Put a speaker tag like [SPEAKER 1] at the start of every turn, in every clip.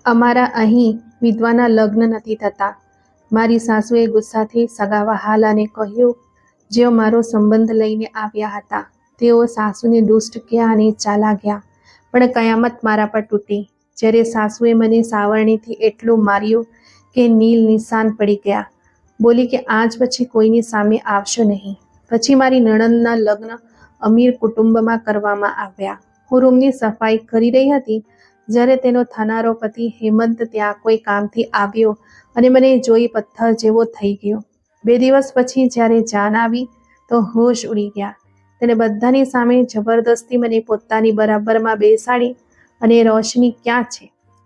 [SPEAKER 1] અમારા અહીં વિધવાના લગ્ન નથી થતા. મારી સાસુએ ગુસ્સાથી સગા વહાલાને કહ્યું, જેઓ મારો સંબંધ લઈને આવ્યા હતા. તેઓ સાસુને દુષ્ટ કહ્યા અને ચાલા ગયા. પણ કયામત મારા પર તૂટી જ્યારે સાસુએ મને સાવરણીથી એટલું માર્યું કે નીલ નિશાન પડી ગયા. બોલી કે આજ પછી કોઈની સામે આવશો નહીં. પછી મારી નણંદના લગ્ન અમીર કુટુંબમાં કરવામાં આવ્યા. હું રૂમની સફાઈ કરી રહી હતી જ્યારે તેનો થનારો પતિ હેમંત ત્યાં કોઈ કામથી આવ્યો અને મને જોઈ પથ્થર જેવો થઈ ગયો. 2 દિવસ પછી જ્યારે જાન આવી તો હોશ ઉડી ગયા. તેને બધાની સામે જબરદસ્તી મને પોતાની બરાબરમાં બેસાડી અને રોશની ક્યાં છે?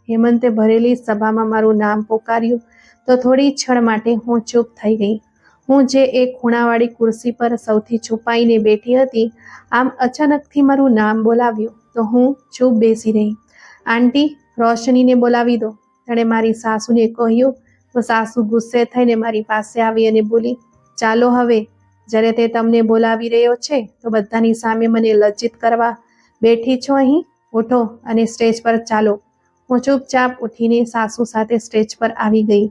[SPEAKER 1] હેમંતે ભરેલી સભામાં મારું નામ પોકાર્યું તો થોડી ક્ષણ માટે હું ચૂપ થઈ ગઈ. હું જે એક ખૂણાવાળી ખુરશી પર સૌથી છુપાઈને બેઠી હતી, આમ અચાનકથી મારું નામ બોલાવ્યું તો હું ચૂપ બેસી રહી. આંટી, રોશનીને બોલાવી દો, તેણે મારી સાસુને કહ્યું તો સાસુ ગુસ્સે થઈને મારી પાસે આવી અને બોલી, ચાલો હવે, જ્યારે તે તમને બોલાવી રહ્યો છે તો બધાની સામે મને લજ્જિત કરવા બેઠી છો અહીં? ઉઠો અને સ્ટેજ પર ચાલો. હું ચૂપચાપ ઉઠીને સાસુ સાથે સ્ટેજ પર આવી ગઈ.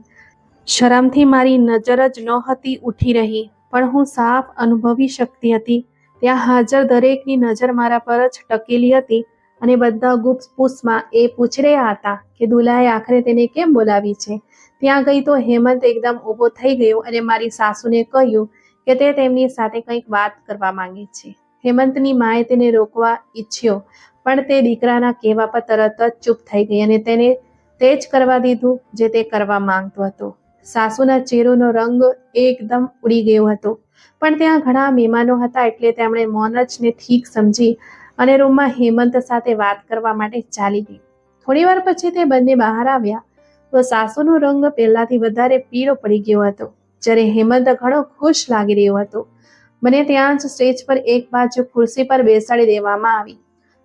[SPEAKER 1] શરમથી મારી નજર જ નહોતી ઉઠી રહી, પણ હું સાફ અનુભવી શકતી હતી. ત્યાં હાજર દરેકની નજર મારા પર જ ટકેલી હતી અને બધા ગુપસપૂસમાં એ પૂછી રહ્યા હતા કે દુલ્હાએ આખરે તેને કેમ બોલાવી છે. ત્યાં ગઈ તો હેમંત એકદમ ઊભો થઈ ગયો અને મારી સાસુને કહ્યું કે તે તેમની સાથે કંઈક વાત કરવા માંગે છે. હેમંતની માએ તેને રોકવા ઈચ્છ્યો, પણ તે દીકરાના કહેવા પર તરત જ ચૂપ થઈ ગઈ અને તેને તે જ કરવા દીધું જે તે કરવા માંગતો હતો. સાસુના ચહેરાનો રંગ એકદમ ઉડી ગયો હતો, પણ ત્યાં ઘણા મહેમાનો હતા એટલે તેમણે મૌન જ ને ઠીક સમજી અને રૂમમાં હેમંત સાથે વાત કરવા માટે ચાલી ગઈ. થોડીવાર પછી તે બંને બહાર આવ્યા તો સાસુનો રંગ પહેલાથી વધારે પીળો પડી ગયો હતો, જ્યારે હેમંત ઘણો ખુશ લાગી રહ્યો હતો. મને ત્યાં જ સ્ટેજ પર એક બાજુ ખુરશી પર બેસાડી દેવામાં આવી.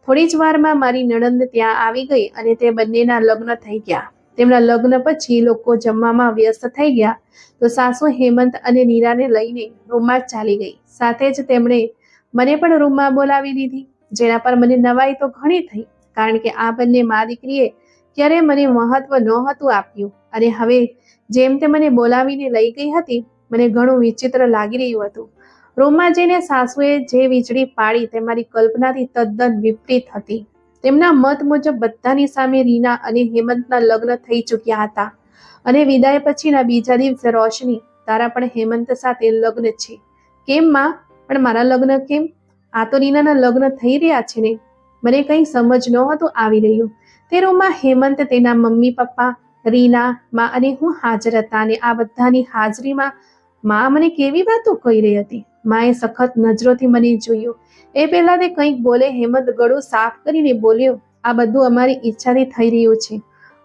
[SPEAKER 1] થોડી જ વારમાં મારી નણંદ ત્યાં આવી ગઈ અને તે બંનેના લગ્ન થઈ ગયા. તેમના લગ્ન પછી લોકો જમવામાં વ્યસ્ત થઈ ગયા તો સાસુ હેમંત અને નીરાને લઈને રૂમમાં ચાલી ગઈ. સાથે જ તેમણે મને પણ રૂમમાં બોલાવી દીધી, જેના પર મને નવાઈ તો ઘણી થઈ, કારણ કે આ બંને મા દીકરીએ ક્યારે મને મહત્વ નહોતું આપ્યું અને હવે જેમ તે મને બોલાવીને લઈ ગઈ હતી, મને ઘણું વિચિત્ર લાગી રહ્યું હતું. રૂમમાં જઈને સાસુએ જે વીજળી પાડી તે મારી કલ્પનાથી તદ્દન વિપરીત હતી. તેમના મત મુજબ બધાની સામે રીના અને હેમંતના લગ્ન થઈ ચૂક્યા હતા અને વિદાય પછીના બીજા દિવસે રોશની, તારા પણ હેમંત સાથે લગ્ન છે. કેમ માં? પણ મારા લગ્ન કેમ? આ તો રીનાના લગ્ન થઈ રહ્યા છે ને? મને કંઈ સમજ નહોતું આવી રહ્યું. તે રૂમમાં હેમંત, તેના મમ્મી પપ્પા, રીના, માં અને હું હાજર હતા અને આ બધાની હાજરીમાં માં મને કેવી વાતો કહી રહી હતી. માએ સખત નજરોથી મને જોયું. એ પહેલા તે કંઈક બોલે હેમંત ગળું સાફ કરીને બોલ્યો, આ બધું અમારી ઈચ્છાથી થઈ રહ્યું છે.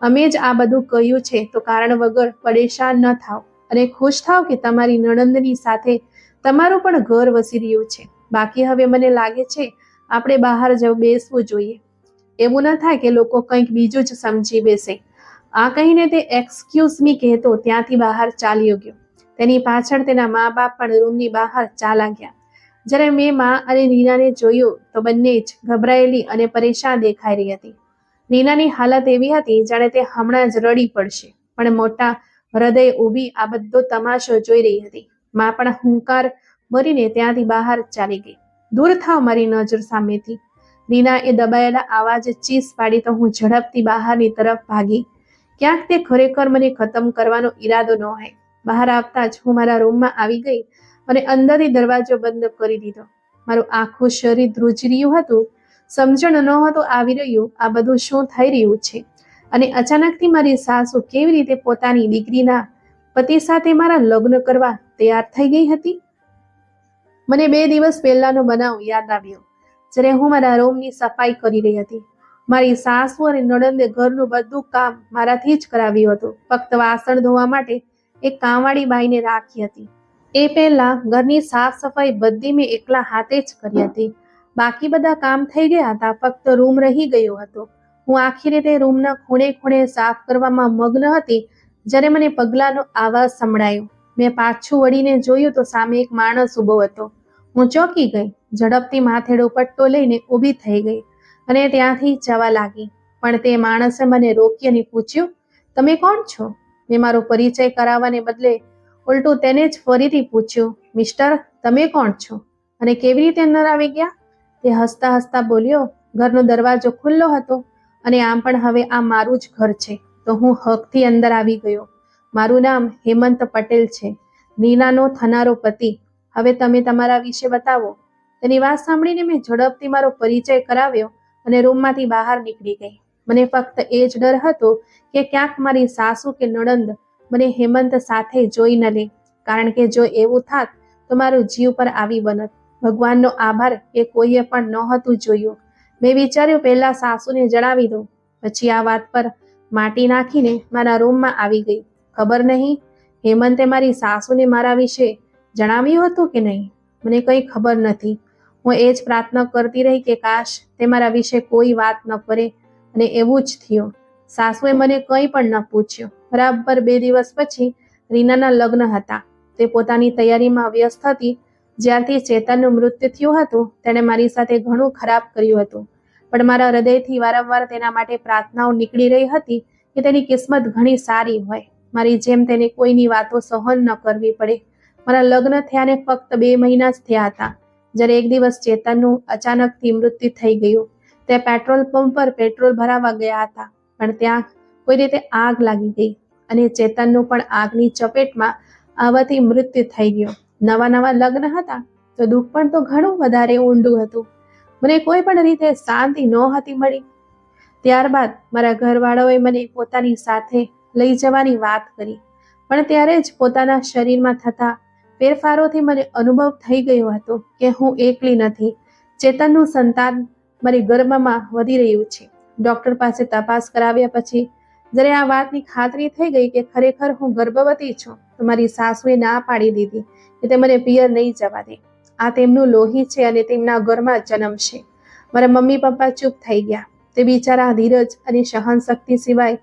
[SPEAKER 1] અમે જ આ બધું કહ્યું છે, તો કારણ વગર પરેશાન ન થાવ અને ખુશ થાવ કે તમારી નણંદની સાથે તમારું પણ ઘર વસી રહ્યું છે. બાકી હવે મને લાગે છે આપણે બહાર બેસવું જોઈએ. એવું ન થાય કે લોકો કંઈક બીજું જ સમજી બેસે. આ કહીને તે એક્સક્યુઝ મી કહેતો ત્યાંથી બહાર ચાલ્યો ગયો. તેની પાછળ તેના મા બાપ પણ રૂમની બહાર ચાલ્યા ગયા. જ્યારે મેં મા અને રીનાને જોયું તો બંને જ ગભરાયેલી અને પરેશાન દેખાઈ રહી હતી. રીનાની હાલત એવી હતી જાણે તે હમણાં જ રડી પડશે, પણ મોટા હૃદય ઊભી આ બધો તમાશો જોઈ રહી હતી. મા પણ હુંકાર ભરીને ત્યાંથી બહાર ચાલી ગઈ. દૂર થાવ મારી નજર સામેથી. રીના એ દબાયેલા આવાજે ચીસ પાડી તો હું ઝડપથી બહારની તરફ ભાગી. ક્યાંક તે ખરેખર મને ખતમ કરવાનો ઈરાદો ન હોય. બહાર આવતા જ હું મારા રૂમમાં આવી ગઈ અને અંદરથી દરવાજો બંધ કરી દીધો. મારું આખું શરીર ધ્રુજી રહ્યું હતું. સમજણ નહોતું આવી રહ્યું આ બધું શું થઈ રહ્યું છે અને અચાનકથી મારી સાસુ કેવી રીતે પોતાની દીકરીના પતિ સાથે મારા લગ્ન કરવા તૈયાર થઈ ગઈ હતી. મને 2 દિવસ પહેલાનો બનાવ યાદ આવ્યો, જ્યારે હું મારા રૂમની સફાઈ કરી રહી હતી. મારી સાસુ અને નણંદે ઘરનું બધું કામ મારાથી જ કરાવ્યું હતું. ફક્ત વાસણ ધોવા માટે એક કામવાળી બાઈને રાખી હતી. એ પહેલા ઘરની સાફ સફાઈ બધી મેં એકલા હાથે જ કરી હતી. બાકી બધા કામ થઈ ગયા હતા, ફક્ત રૂમ રહી ગયો હતો. હું આખી રીતે રૂમના ખૂણે ખૂણે સાફ કરવામાં મગ્ન હતી જ્યારે મને પગલાંનો અવાજ સંભળાયો. મેં પાછું વળીને જોયું તો સામે એક માણસ ઊભો હતો. હું ચોંકી ગઈ. ઝડપથી માથે દુપટ્ટો લઈને ઊભી થઈ ગઈ અને ત્યાંથી જવા લાગી. પણ તે માણસે મને રોકી અને પૂછ્યું, તમે કોણ છો? મેં મારો પરિચય કરાવવાને બદલે ઉલટું તેને જ ફરીથી પૂછ્યું, મિસ્ટર, તમે કોણ છો અને કેવી રીતે અંદર આવી ગયા? તે હસતા હસતા બોલ્યો, ઘરનો દરવાજો ખુલ્લો હતો અને આમ પણ હવે આ મારું જ ઘર છે, તો હું હકથી અંદર આવી ગયો. મારું નામ હેમંત પટેલ છે, નીનાનો થનારો પતિ. હવે તમે તમારા વિશે બતાવો. તેની વાત સાંભળીને મેં ઝડપથી મારો પરિચય કરાવ્યો અને રૂમમાંથી બહાર નીકળી ગઈ. મને ફક્ત એ જ ડર હતો કે ક્યાંક મારી સાસુ કે નણંદ મને હેમંત સાથે જોઈ ન લે, કારણ કે જો એવું થાત તો મારો જીવ પર આવી બનત. ભગવાનનો આભાર કે કોઈએ પણ નહોતું જોયું. મેં વિચાર્યું પહેલા સાસુને જણાવી દઉં, પછી આ વાત પર માટી નાખીને મારા રૂમમાં આવી ગઈ. ખબર નહીં હેમંતે મારી સાસુને મારા વિશે જણાવ્યું હતું કે નહીં, મને કંઈ ખબર નથી. હું એ જ પ્રાર્થના કરતી રહી કે કાશ તે મારા વિશે કોઈ વાત ન કરે, અને એવું જ થયું. સાસુએ મને કંઈ પણ ન પૂછ્યું. બરાબર 2 દિવસ પછી રીનાના લગ્ન હતા. તે પોતાની તૈયારીમાં વ્યસ્ત હતી. જ્યારથી ચેતનનું મૃત્યુ થયું હતું તેણે મારી સાથે ઘણું ખરાબ કર્યું હતું, પણ મારા હૃદયથી વારંવાર તેના માટે પ્રાર્થનાઓ નીકળી રહી હતી કે તેની કિસ્મત ઘણી સારી હોય, મારી જેમ તેને કોઈની વાતો સહન ન કરવી પડે. મારા લગ્ન થયાને ફક્ત 2 મહિના જ થયા હતા જ્યારે એક દિવસ ચેતનનું અચાનકથી મૃત્યુ થઈ ગયું. તે પેટ્રોલ પંપ પર પેટ્રોલ ભરાવા ગયા હતા, પણ ત્યાં કોઈ રીતે આગ લાગી ગઈ અને ચેતનનું પણ આગની ચપેટમાં આવવાથી મૃત્યુ થઈ ગયું. નવા લગ્ન હતા તો દુઃખ પણ તો ઘણું વધારે ઊંડું હતું. મને કોઈ પણ રીતે શાંતિ નહોતી મળી. ત્યારબાદ મારા ઘરવાળાઓએ મને પોતાની સાથે લઈ જવાની વાત કરી, પણ ત્યારે જ પોતાના શરીરમાં થતા ફેરફારોથી મને અનુભવ થઈ ગયો હતો કે હું એકલી નથી. ચેતનનું સંતાન મારી ગર્ભમાં વધી રહ્યું છે. ડોક્ટર પાસે તપાસ કરાવ્યા પછી જ્યારે આ વાતની ખાતરી થઈ ગઈ કે ખરેખર હું ગર્ભવતી છું, તો મારી સાસુએ ના પાડી દીધી કે તે મને પિયર નહીં જવા દે. આ તેમનું લોહી છે અને તેમના ઘરમાં જન્મશે. મારા મમ્મી પપ્પા ચૂપ થઈ ગયા. તે બિચારા ધીરજ અને સહનશક્તિ સિવાય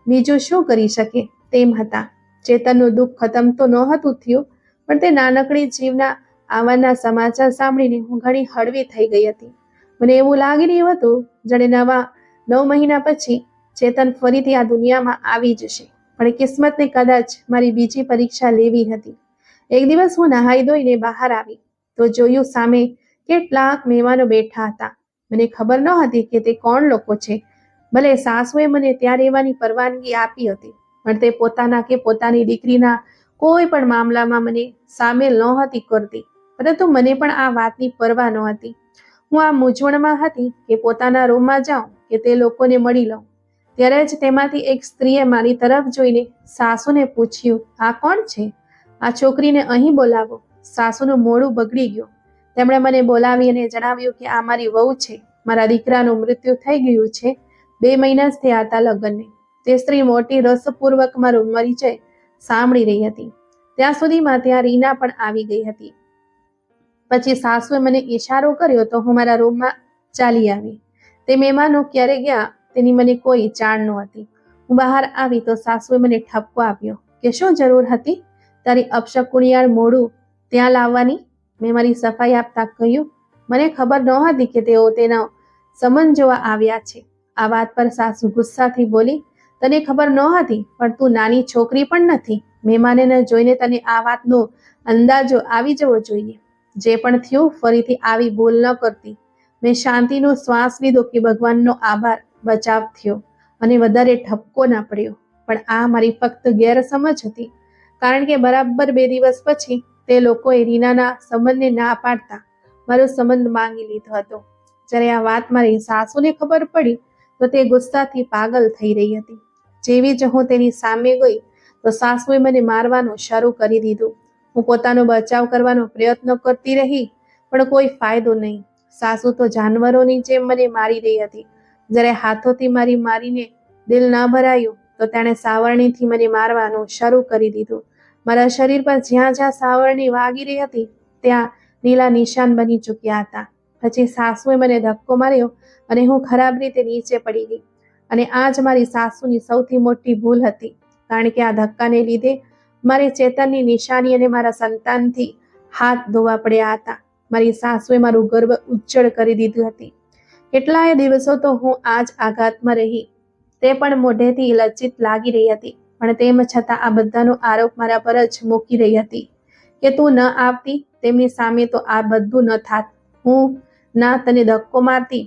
[SPEAKER 1] બીજું શું કરી શકે તેમ હતા. ચેતનનું દુઃખ ખતમ તો નહોતું થયું, પણ તે નાનકડી જીવના આવવાના સમાચાર સાંભળીને હું ઘણી હળવી થઈ ગઈ હતી. મને એવું લાગી રહ્યું હતું જાણે 9 મહિના પછી ચેતન ફરીથી આ દુનિયામાં આવી જશે, પણ કિસ્મતને કદાચ મારી બીજી પરીક્ષા લેવી હતી. એક દિવસ હું નહાઈ ધોઈને બહાર આવી તો જોયું સામે કેટલાક મહેમાનો બેઠા હતા. મને ખબર નહોતી કે તે કોણ લોકો છે. ભલે સાસુએ મને ત્યાં રહેવાની પરવાનગી આપી હતી, પણ તે પોતાના કે પોતાની દીકરીના કોઈ પણ મામલામાં મને સામેલ નહોતી કરતી. પરંતુ મને પણ આ વાતની પરવા નહોતી. હું આ મૂંઝવણમાં હતી કે પોતાના રૂમમાં જાઉં કે તે લોકોને મળી લઉં. ત્યારે જ તેમાંથી એક સ્ત્રીએ મારી તરફ જોઈને સાસુને પૂછ્યું, આ કોણ છે? આ છોકરીને અહીં બોલાવો. સાસુનું મોઢું બગડી ગયું. તેમણે મને બોલાવી અને જણાવ્યું કે આ મારી વહુ છે. મારા દીકરાનું મૃત્યુ થઈ ગયું છે. 2 મહિના જ થયા હતા લગ્નને. તે સ્ત્રી મોટી રસપૂર્વક મારો પરિચય સાંભળી રહી હતી. ત્યાં સુધીમાં ત્યાં રીના પણ આવી ગઈ હતી. પછી સાસુએ મને ઈશારો કર્યો તો હું મારા રૂમમાં ચાલી આવી. તે મહેમાનો ક્યારે ગયા તેની મને કોઈ જાણ નહોતી. હું બહાર આવી તો સાસુએ મને ઠપકો આપ્યો કે શું જરૂર હતી તારી અપશકુનિયાળ મોઢું ત્યાં લાવવાની? મેં મારી સફાઈ આપતા કહ્યું, મને ખબર નહોતી કે તેઓ તેનો સંબંધ જોવા આવ્યા છે. આ વાત પર સાસુ ગુસ્સાથી બોલી, તને ખબર નહોતી, પણ તું નાની છોકરી પણ નથી. મહેમાનને જોઈને તને આ વાતનો અંદાજો આવી જવો જોઈએ. જે પણ થયું ફરીથી આવી ભૂલ ન કરતી. મેં શાંતિનો શ્વાસ લીધો કે ભગવાનનો આભાર, બચાવ થયો અને વધારે ઠપકો ના પડ્યો. પણ આ મારી ફક્ત ગેરસમજ હતી, કારણ કે બરાબર 2 દિવસ પછી તે લોકોએ રીનાના સંબંધને ના પાડતા મારો સંબંધ માંગી લીધો હતો. જ્યારે આ વાત મારી સાસુને ખબર પડી તો તે ગુસ્સાથી પાગલ થઈ રહી હતી. જેવી જ હું તેની સામે ગઈ તો સાસુએ મને મારવાનું શરૂ કરી દીધું. હું પોતાનો બચાવ કરવાનો પ્રયત્ન કરતી રહી, પણ કોઈ ફાયદો નહીં. સાસુ તો જાનવરોની જેમ મને મારી રહી હતી. જ્યારે હાથોથી મારીને દિલ ન ભરાયું તો તેણે સાવરણીથી મને મારવાનું શરૂ કરી દીધું. મારા શરીર પર જ્યાં જ્યાં સાવરણી વાગી રહી હતી ત્યાં લીલા નિશાન બની ચૂક્યા હતા. પછી સાસુએ મને ધક્કો માર્યો અને હું ખરાબ રીતે નીચે પડી ગઈ. અને આ જ મારી સાસુની સૌથી મોટી ભૂલ હતી, કારણ કે આ ધક્કાને લીધે મારે ચેતનની નિશાની અને મારા સંતાનથી હાથ ધોવા પડ્યા હતા. મારી સાસુએ મારું ગર્ભ ઉજ્જડ કરી દીધું હતી. કેટલાય દિવસો તો હું આ જ આઘાતમાં રહી. તે પણ મોઢેથી લજ્જિત લાગી રહી હતી, પણ તેમ છતાં આ બધાનો આરોપ મારા પર જ મૂકી રહી હતી કે તું ન આવતી તેમની સામે તો આ બધું ન થાત. હું ના તને ધક્કો મારતી,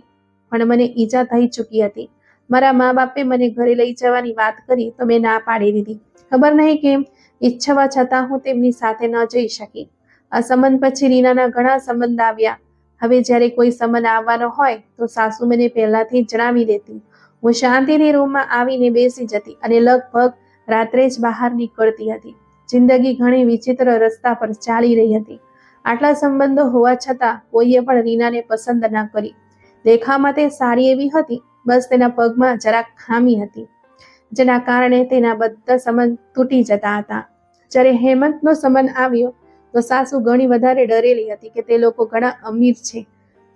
[SPEAKER 1] પણ મને ઈજા થઈ ચૂકી હતી. મારા મા બાપે મને ઘરે લઈ જવાની વાત કરી તો મેં ના પાડી દીધી. ખબર નહીં કેમ ઈચ્છવા છતાં હું તેમની સાથે ન જઈ શકી. આ સંબંધ પછી રીનાના ઘણા સંબંધ આવ્યા. હવે જ્યારે કોઈ સંબંધ આવવાનો હોય તો સાસુ મને પહેલાથી જણાવી દેતી. હું શાંતિથી રૂમમાં આવીને બેસી જતી અને લગભગ રાત્રે જ બહાર નીકળતી હતી. જિંદગી ઘણી વિચિત્ર રસ્તા પર ચાલી રહી હતી. આટલા સંબંધો હોવા છતાં કોઈએ પણ રીનાને પસંદ ન કરી. દેખાવમાં તે સારી એવી હતી, બસ તેના પગમાં જરાક ખામી હતી, જેના કારણે તેના બધા સંબંધ તૂટી જતા હતા. જ્યારે હેમંતનો સંબંધ આવ્યો તો સાસુ ઘણી વધારે ડરેલી હતી કે તે લોકો ઘણા અમીર છે.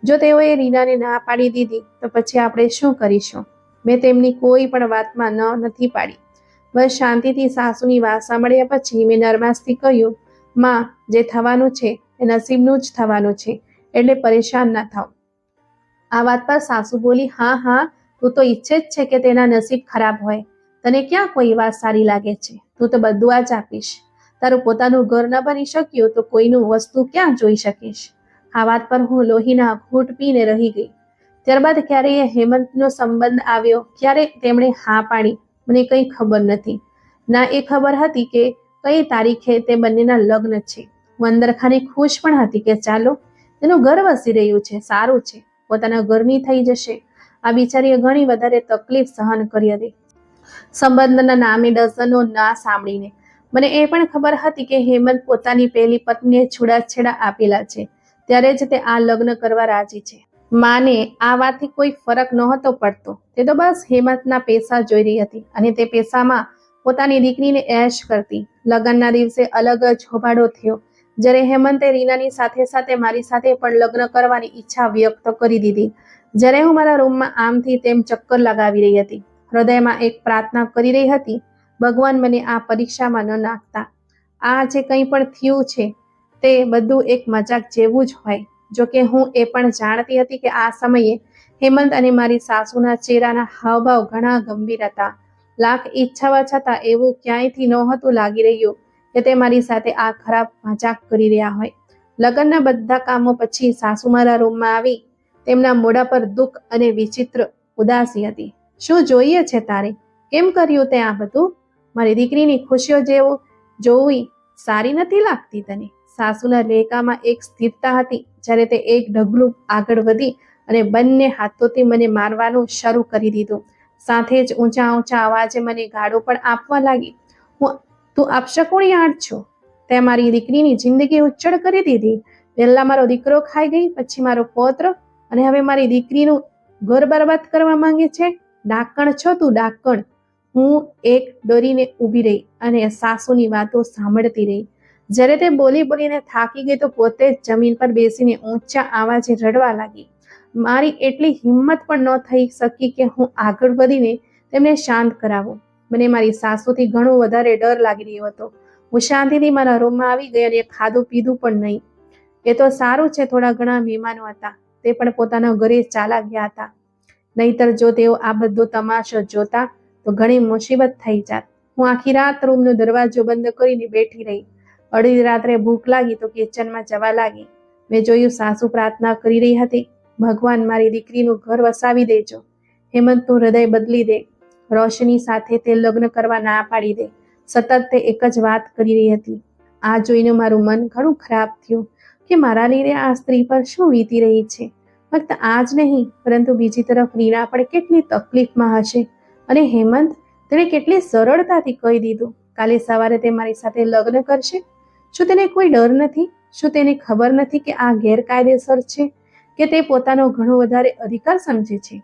[SPEAKER 1] જો તેઓએ રીનાને ના પાડી દીધી તો પછી આપણે શું કરીશું? મેં તેમની કોઈ પણ વાતમાં નથી પાડી. બસ શાંતિથી સાસુની વાત સાંભળ્યા પછી મેં નરમાસથી કહ્યું, માં, જે થવાનું છે એ નસીબનું જ થવાનું છે, એટલે પરેશાન ના થાવ. આ વાત પર સાસુ બોલી, હા હા, તું તો ઈચ્છે જ છે કે તેના નસીબ ખરાબ હોય. તને ક્યાં કોઈ વાત સારી લાગે છે? તું તો બધું જ આપીશ. તારું પોતાનું ઘર ન બની શક્યું તો કોઈનું વસ્તુ ક્યાં જોઈ શકીશ? આ વાત પર હું લોહીના ઘૂંટ પીને રહી ગઈ. ત્યારબાદ ક્યારેય હેમંતનો સંબંધ આવ્યો, ક્યારે તેમણે હા પાડી, મને કંઈ ખબર નથી. ના એ ખબર હતી કે કઈ તારીખે તે બંનેના લગ્ન છે. હું અંદરખાને ખુશ પણ હતી કે ચાલો, તેનું ઘર વસી રહ્યું છે, સારું છે, પોતાના ઘરની થઈ જશે. આ બિચારીએ ઘણી વધારે તકલીફ સહન કરી હતી. સંબંધના નામે ડઝનો ના સાંભળીને મને એ પણ ખબર હતી કે હેમંત પોતાની પહેલી પત્નીએ છૂટાછેડા આપેલા છે, ત્યારે જ તે આ લગ્ન કરવા રાજી છે. માને આ વાતથી કોઈ ફરક નહોતો પડતો. તે તો બસ હેમંતના પૈસા જોઈ રહી હતી અને તે પૈસામાં પોતાની દીકરીને એશ કરતી. લગ્નના દિવસે અલગ જ હોબાળો થયો, જ્યારે હેમંતે રીનાની સાથે સાથે મારી સાથે પણ લગ્ન કરવાની ઈચ્છા વ્યક્ત કરી દીધી. જ્યારે હું મારા રૂમમાં આમથી તેમ ચક્કર લગાવી રહી હતી, હૃદયમાં એક પ્રાર્થના કરી રહી હતી, ભગવાન મને આ પરીક્ષામાં ન નાખતા. આ જે કંઈ પણ થયું છે તે બધું એક મજાક જેવું જ હોય. જોકે હું એ પણ જાણતી હતી કે આ સમયે હેમંત અને મારી સાસુના ચહેરાના હાવભાવ ઘણા ગંભીર હતા. લાખ ઈચ્છાવા છતાં એવું ક્યાંયથી નહોતું લાગી રહ્યું કે તે મારી સાથે આ ખરાબ મજાક કરી રહ્યા હોય. લગ્નના બધા કામો પછી સાસુ મારા રૂમમાં આવી. તેમના મોઢા પર દુઃખ અને વિચિત્ર ઉદાસી હતી. શું જોઈએ છે તારે? કેમ કર્યું તે આ બધું? મારી દીકરીની ખુશીઓ જેવું જોવી સારી નથી લાગતી તને? સાસુના લેકામાં એક સ્થિરતા હતી, જ્યારે તે એક ડગલું આગળ વધી અને બંને હાથોથી મને મારવાનું શરૂ કરી દીધું. સાથે જ ઊંચા ઊંચા અવાજે મને ગાળો પણ આપવા લાગી. તું અપશકુણી આંટ છો. તે મારી દીકરીની જિંદગી ઉજ્જડ કરી દીધી. પહેલા મારો દીકરો ખાઈ ગઈ, પછી મારો પૌત્ર, અને હવે મારી દીકરીનું ઘર બરબાદ કરવા માંગે છે. ડાકણ છો તું, ડાકણ. હું એક ડરીને ઊભી રહી અને સાસુની વાતો સાંભળતી રહી. જ્યારે તે બોલી બોલીને થાકી ગઈ તો પોતે જ જમીન પર બેસીને ઊંચા અવાજે રડવા લાગી. મારી એટલી હિંમત પણ ન થઈ શકી કે હું આગળ વધીને તેમને શાંત કરાવું. મને મારી સાસુથી ઘણો વધારે ડર લાગી રહ્યો હતો. હું શાંતિથી મારા રૂમમાં આવી ગઈ અને ખાધું પીધું પણ નહીં. એ તો સારું છે, થોડા ઘણા મહેમાનો હતા, તે પણ પોતાના ઘરે ચાલા ગયા હતા. નહીતર જો તેઓ આ બધો તમાશો જોતા તો ઘણી મુસીબત થઈ જાત. હું આખી રાત રૂમનો દરવાજો બંધ કરીને બેઠી રહી. અડધી રાત્રે ભૂખ લાગી તો કિચનમાં જવા લાગી. મેં જોયું સાસુ પ્રાર્થના કરી રહી હતી, ભગવાન મારી દીકરીનું ઘર વસાવી દેજો, હેમંતનું હૃદય બદલી દે, રોશની સાથે તે લગ્ન કરવા ના પાડી દે. સતત તે એક જ વાત કરી રહી હતી. આ જોઈને મારું મન ઘણું ખરાબ થયું કે મારા લીધે આ સ્ત્રી પર શું વીતી રહી છે. ફક્ત આ જ નહીં, પરંતુ બીજી તરફ રીના પણ કેટલી તકલીફમાં હશે. અને હેમંત, તેણે કેટલી સરળતાથી કહી દીધું કાલે સવારે તે મારી સાથે લગ્ન કરશે. શું તેને કોઈ ડર નથી? શું તેને ખબર નથી કે આ ગેરકાયદેસર છે, કે તે પોતાનો ઘણો વધારે અધિકાર સમજે છે?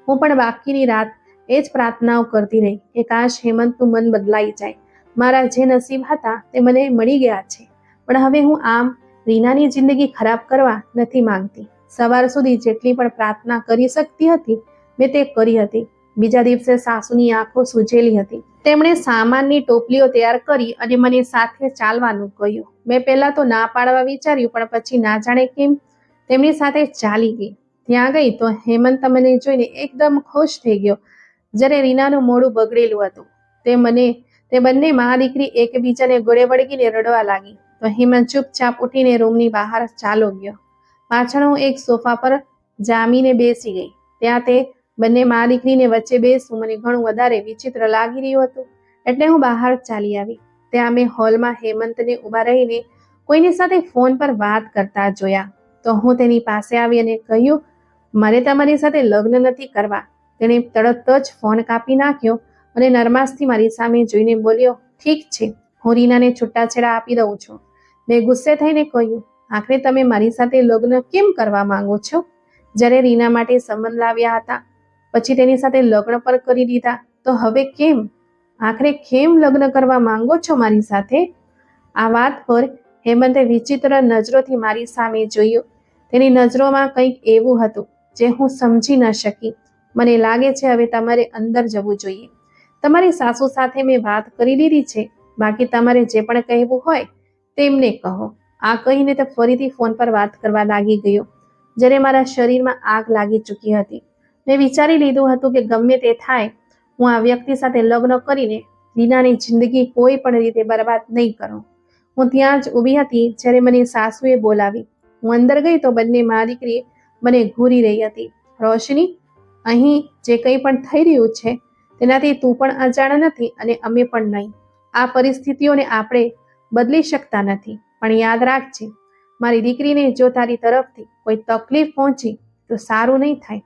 [SPEAKER 1] હું પણ બાકીની રાત એ જ પ્રાર્થનાઓ કરતી રહી કે કાશ હેમંતનું મન બદલાઈ જાય. મારા જે નસીબ હતા તે મને મળી ગયા છે, પણ હવે હું આમ રીનાની જિંદગી ખરાબ કરવા નથી માંગતી. સવાર સુધી જેટલી પણ પ્રાર્થના કરી શકતી હતી મેં તે કરી હતી. બીજા દિવસે સાસુની આંખો સૂજેલી હતી. તેમણે સામાનની ટોપલીઓ તૈયાર કરી અને મને સાથે ચાલવાનું કહ્યું. મેં પહેલા તો ના પાડવા વિચાર્યું, પણ પછી ના જાણે કેમ તેમની સાથે ચાલી ગઈ. ત્યાં ગઈ તો હેમંત મને જોઈને એકદમ ખુશ થઈ ગયો. જ્યારે રીનાનું મોઢું બગડેલું હતું તે બંને મા દીકરી એકબીજાને ગળે વળગીને રડવા લાગી. તો હેમંત ચૂપચાપ ઉઠીને રૂમની બહાર ચાલો ગયો. પાછળ હું એક સોફા પર જામીને બેસી ગઈ. ત્યાં તે બંને મા દીકરીને વચ્ચે બેસવું મને ઘણું વધારે વિચિત્ર લાગી રહ્યું હતું. એટલે હું બહાર ચાલી આવી. ત્યાં મેં હોલમાં હેમંતને ઊભા રહીને કોઈની સાથે ફોન પર વાત કરતા જોયા. તો હું તેની પાસે આવી અને કહ્યું, મારે તમારી સાથે લગ્ન નથી કરવા. તેણે તરત જ ફોન કાપી નાખ્યો અને નરમાશથી મારી સામે જોઈને બોલ્યો, ઠીક છે, હું રીનાને છૂટાછેડા આપી દઉં છું. મેં ગુસ્સે થઈને કહ્યું, આખરે તમે મારી સાથે લગ્ન કેમ કરવા માંગો છો? જ્યારે રીના માટે સંબંધ લાવ્યા હતા, પછી તેની સાથે લગ્ન પર કરી દીધા, તો હવે કેમ? આખરે કેમ લગ્ન કરવા માંગો છો મારી સાથે? આ વાત પર હેમંતે વિચિત્ર નજરોથી મારી સામે જોયું. તેની નજરોમાં કંઈક એવું હતું જે હું સમજી ન શકી. મને લાગે છે હવે તમારે અંદર જવું જોઈએ. તમારી સાસુ સાથે મેં વાત કરી લીધી છે. બાકી તમારે જે પણ કહેવું હોય તેમને કહો. આ કહીને તે ફરીથી ફોન પર વાત કરવા લાગી ગયો. જ્યારે મારા શરીરમાં આગ લાગી ચૂકી હતી. મેં વિચારી લીધું હતું કે ગમે તે થાય, હું આ વ્યક્તિ સાથે લગ્ન કરીને રીનાની જિંદગી કોઈ પણ રીતે બરબાદ નહીં કરું. હું ત્યાં જ ઊભી હતી જ્યારે મને સાસુએ બોલાવી. હું અંદર ગઈ તો બંને મા દીકરી મને ઘૂરી રહી હતી. રોશની, અહીં જે કંઈ પણ થઈ રહ્યું છે તેનાથી તું પણ અજાણ નથી અને અમે પણ નહીં. આ પરિસ્થિતિઓને આપણે બદલી શકતા નથી, પણ યાદ રાખજે, મારી દીકરીને જો તારી તરફથી કોઈ તકલીફ પહોંચી તો સારું નહીં થાય.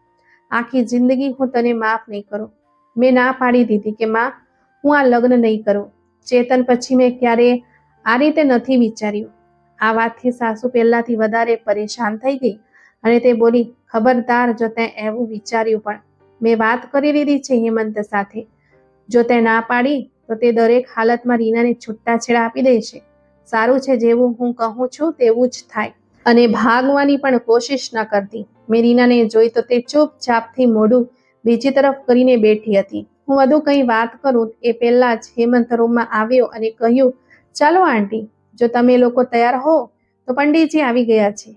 [SPEAKER 1] આખી જિંદગી હું તને માફ નહીં કરું. મેં ના પાડી દીધી કે માં, હું આ લગ્ન નહીં કરું. ચેતન પછી મેં ક્યારેય આ રીતે નથી વિચાર્યું. આ વાતથી સાસુ પહેલાથી વધારે પરેશાન થઈ ગઈ અને તે બોલી, ખબરદાર જો તે એવું વિચાર્યું પણ. મેં વાત કરી લીધી છે હેમંત સાથે. જો તે ના પાડી તો તે દરેક હાલતમાં રીનાને છૂટાછેડા આપી દેશે. સારું છે, જેવું હું કહું છું તેવું જ થાય. અને ભાગવાની પણ કોશિશ ન કરતી. મેં રીનાને જોઈ તો તે ચૂપચાપથી મોઢું બીજી તરફ કરીને બેઠી હતી. હું વધુ કંઈ વાત કરું એ પહેલા જ હેમંત રૂમમાં આવ્યો અને કહ્યું, ચાલો આંટી, જો તમે લોકો તૈયાર હો તો પંડિતજી આવી ગયા છે.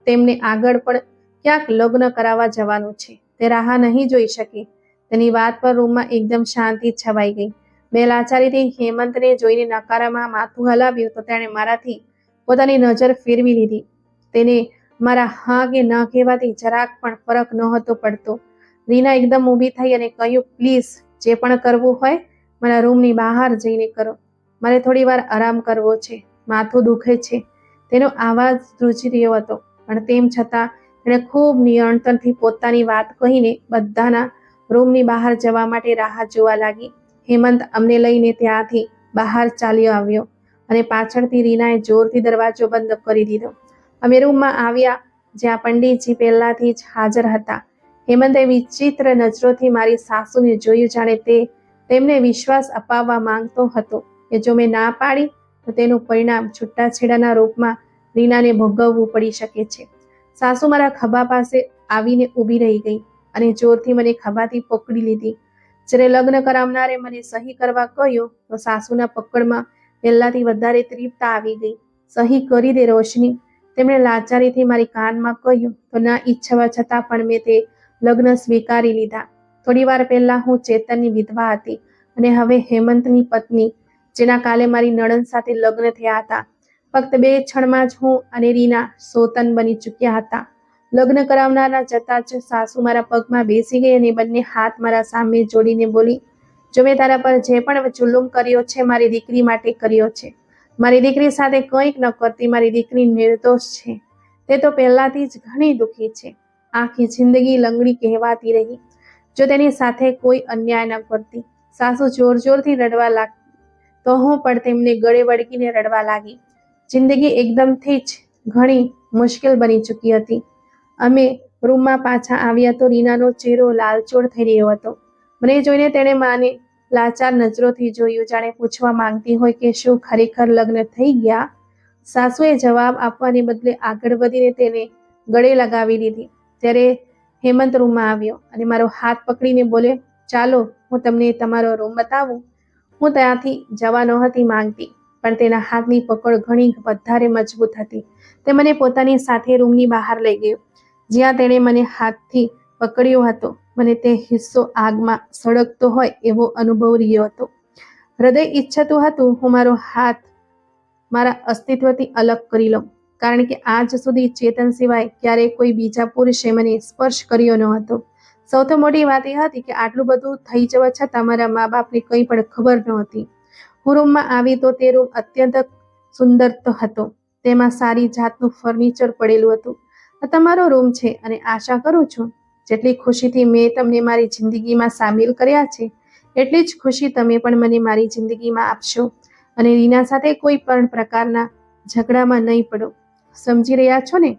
[SPEAKER 1] તેમને આગળ પણ ક્યાંક લગ્ન કરાવવા જવાનું છે. તે રાહ નહીં જોઈ શકે. તેની વાત પર રૂમમાં એકદમ શાંતિ છવાઈ ગઈ. મેં લાચારીથી હેમંતને જોઈને નકારામાં માથું હલાવ્યું તો તેણે મારાથી પોતાની નજર ફેરવી લીધી. તેને મારા હા કે ના કહેવાથી જરાક પણ ફરક નહોતો પડતો. રીના એકદમ ઊભી થઈ અને કહ્યું, પ્લીઝ, જે પણ કરવું હોય મારા રૂમની બહાર જઈને કરો. મારે થોડી વાર આરામ કરવો છે. માથું દુખે છે. તેનો અવાજ ધ્રુજી રહ્યો હતો, પણ તેમ છતાં તેણે ખૂબ નિયંત્રણથી પોતાની વાત કહીને બધાના રૂમની બહાર જવા માટે રાહ જોવા લાગી. હેમંત અમને લઈને ત્યાંથી બહાર ચાલ્યો આવ્યો અને પાછળથી રીનાએ જોરથી દરવાજો બંધ કરી દીધો. અમે રૂમમાં આવ્યા જ્યાં પંડિતજી પહેલાથી જ હાજર હતા. હેમંતે વિચિત્ર નજરોથી મારી સાસુને જોયું, જાણે તે તેમને વિશ્વાસ અપાવવા માંગતો હતો કે જો મેં ના પાડી તો તેનું પરિણામ છૂટાછેડાના રૂપમાં રીનાને ભોગવવું પડી શકે છે. સાસુ મારા ખભા પાસે આવીને ઊભી રહી ગઈ અને જોરથી મને ખભાથી પકડી લીધી. જ્યારે લગ્ન કરાવનારે મને સહી કરવા કહ્યું તો સાસુના પકડમાં પહેલાથી વધારે તીવ્રતા આવી ગઈ. સહી કરી દે રોશની, તેમણે લાચારીથી મારી કાનમાં કહ્યું તો ના ઈચ્છવા છતાં પણ મેં તે લગ્ન સ્વીકારી લીધા. થોડી વાર પહેલા હું ચેતનની વિધવા હતી અને હવે હેમંતની પત્ની, જેના કાલે મારી નણંદ સાથે લગ્ન થયા હતા. ફક્ત 2 ક્ષણમાં જ હું અને રીના સોતન બની ચૂક્યા હતા. લગ્ન કરાવનારના જતાં જ સાસુ મારા પગમાં બેસી ગઈ અને બંને હાથ મારા સામે જોડીને બોલી, જો મેં તારા પર જે પણ જુલુમ કર્યો છે મારી દીકરી માટે કર્યો છે. મારી દીકરી સાથે કંઈક ન કરતી. મારી દીકરી નિર્દોષ છે. તે તો પહેલાથી જ ઘણી દુઃખી છે. આખી જિંદગી લંગડી કહેવાતી રહી. જો તેની સાથે કોઈ અન્યાય ન કરતી. સાસુ જોર જોરથી રડવા લાગતી તો હું પણ તેમને ગળે વળગીને રડવા લાગી. જિંદગી એકદમથી જ ઘણી મુશ્કેલ બની ચૂકી હતી. અમે રૂમમાં પાછા આવ્યા તો રીનાનો ચહેરો લાલચોળ થઈ રહ્યો હતો. મને જોઈને તેણે માને લાચાર નજરોથી જોયું, જાણે પૂછવા માંગતી હોય કે શું ખરેખર લગ્ન થઈ ગયા. સાસુએ જવાબ આપવાને બદલે આગળ વધીને તેને ગળે લગાવી લીધી. ત્યારે હેમંત રૂમમાં આવ્યો અને મારો હાથ પકડીને બોલ્યો, ચાલો હું તમને તમારો રૂમ બતાવું. હું ત્યાંથી જવા નહોતી માંગતી, પણ તેના હાથની પકડ ઘણી વધારે મજબૂત હતી. તે મને પોતાની સાથે રૂમની બહાર લઈ ગયો. જ્યાં તેણે મને હાથથી પકડ્યો હતો. મને તે હિસ્સો આગમાં સળગતો હોય એવો અનુભવ રહ્યો હતો. હૃદય ઈચ્છતું હતું હું મારો હાથ મારા અસ્તિત્વથી અલગ કરી લઉં, કારણ કે આજ સુધી ચેતન સિવાય ક્યારેય કોઈ બીજા પુરુષે મને સ્પર્શ કર્યો ન હતો. સૌથી મોટી વાત એ હતી કે આટલું બધું થઈ જવા છતાં મારા મા બાપને કંઈ પણ ખબર નહોતી. હું રૂમમાં આવી તો તે રૂમ અત્યંત સુંદર હતો. તેમાં સારી જાતનું ફર્નિચર પડેલું હતું. આ તમારો રૂમ છે અને આશા કરું છું જેટલી ખુશીથી મેં તમને મારી જિંદગીમાં સામેલ કર્યા છે એટલી જ ખુશી તમે પણ મને મારી જિંદગીમાં આપશો અને રીના સાથે કોઈ પણ પ્રકારના ઝઘડામાં નહીં પડો. સમજી રહ્યા છો ને?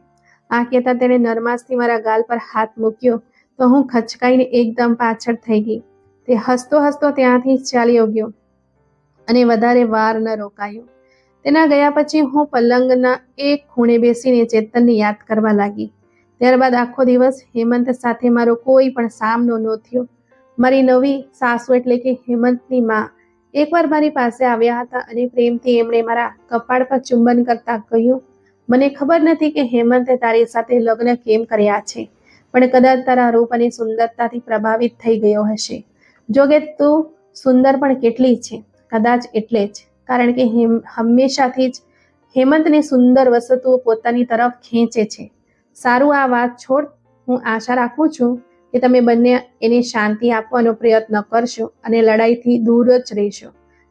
[SPEAKER 1] આ કહેતા તેણે નરમાશથી મારા ગાલ પર હાથ મૂક્યો તો હું ખચકાઈને એકદમ પાછળ થઈ ગઈ. તે હસતો હસતો ત્યાંથી ચાલ્યો ગયો અને વધારે વાર ન રોકાયો. તેના ગયા પછી હું પલંગના એક ખૂણે બેસીને ચેતનને યાદ કરવા લાગી. ત્યારબાદ આખો દિવસ હેમંત સાથે મારો કોઈ પણ સામનો ન થયો. મારી નવી સાસુ એટલે કે હેમંતની માં એકવાર મારી પાસે આવ્યા હતા અને પ્રેમથી એમણે મારા કપાળ પર ચુંબન કરતા કહ્યું, મને ખબર નથી કે હેમંતે તારી સાથે લગ્ન કેમ કર્યા છે, પણ કદાચ તારા રૂપ અને સુંદરતાથી પ્રભાવિત થઈ ગયો હશે. જોકે તું સુંદર પણ કેટલી છે, કદાચ એટલે જ, કારણ કે હંમેશાથી જ હેમંતને સુંદર વસ્તુઓ પોતાની તરફ ખેંચે છે. સારું, આ વાત છોડ. હું આશા રાખું છું કે તમે બંને એને શાંતિ આપવાનો પ્રયત્ન કરશો અને લડાઈથી દૂર જ રહેશો.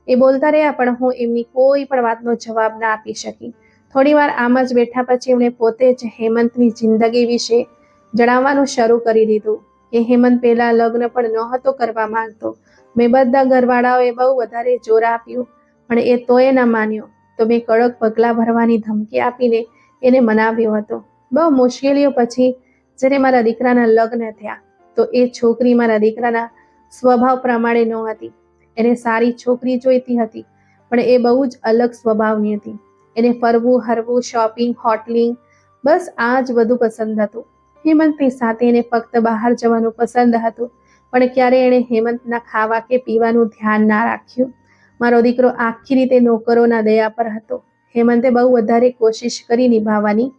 [SPEAKER 1] એ બોલતા રહ્યા પણ હું એમની કોઈ પણ વાતનો જવાબ ના આપી શકી. થોડી વાર આમ જ બેઠા પછી એમણે પોતે જ હેમંતની જિંદગી વિશે જણાવવાનું શરૂ કરી દીધું કે હેમંત પહેલા લગ્ન પણ નહોતો કરવા માંગતો. મેં બધા ઘરવાળાઓએ બહુ વધારે જોર આપ્યું પણ એ તોય ન માન્યો, તો મેં કડક પગલાં ભરવાની ધમકી આપીને એને મનાવ્યો હતો. બહુ મુશ્કેલીઓ પછી જ્યારે મારા દીકરાના લગ્ન થયા તો એ છોકરી મારા દીકરાના સ્વભાવ પ્રમાણે ન હતી. એને સારી છોકરી જોઈતી હતી પણ એ બહુ જ અલગ સ્વભાવની હતી. એને ફરવું, હરવું, શોપિંગ, હોટલિંગ, બસ આ જ બધું પસંદ હતું. હેમંતની સાથે એને ફક્ત બહાર જવાનું પસંદ હતું પણ ક્યારેય એણે હેમંતના ખાવા કે પીવાનું ધ્યાન ના રાખ્યું. મારો દીકરો આખી રીતે નોકરોના દયા પર હતો. હેમંતે બહુ વધારે કોશિશ કરી નિભાવવાની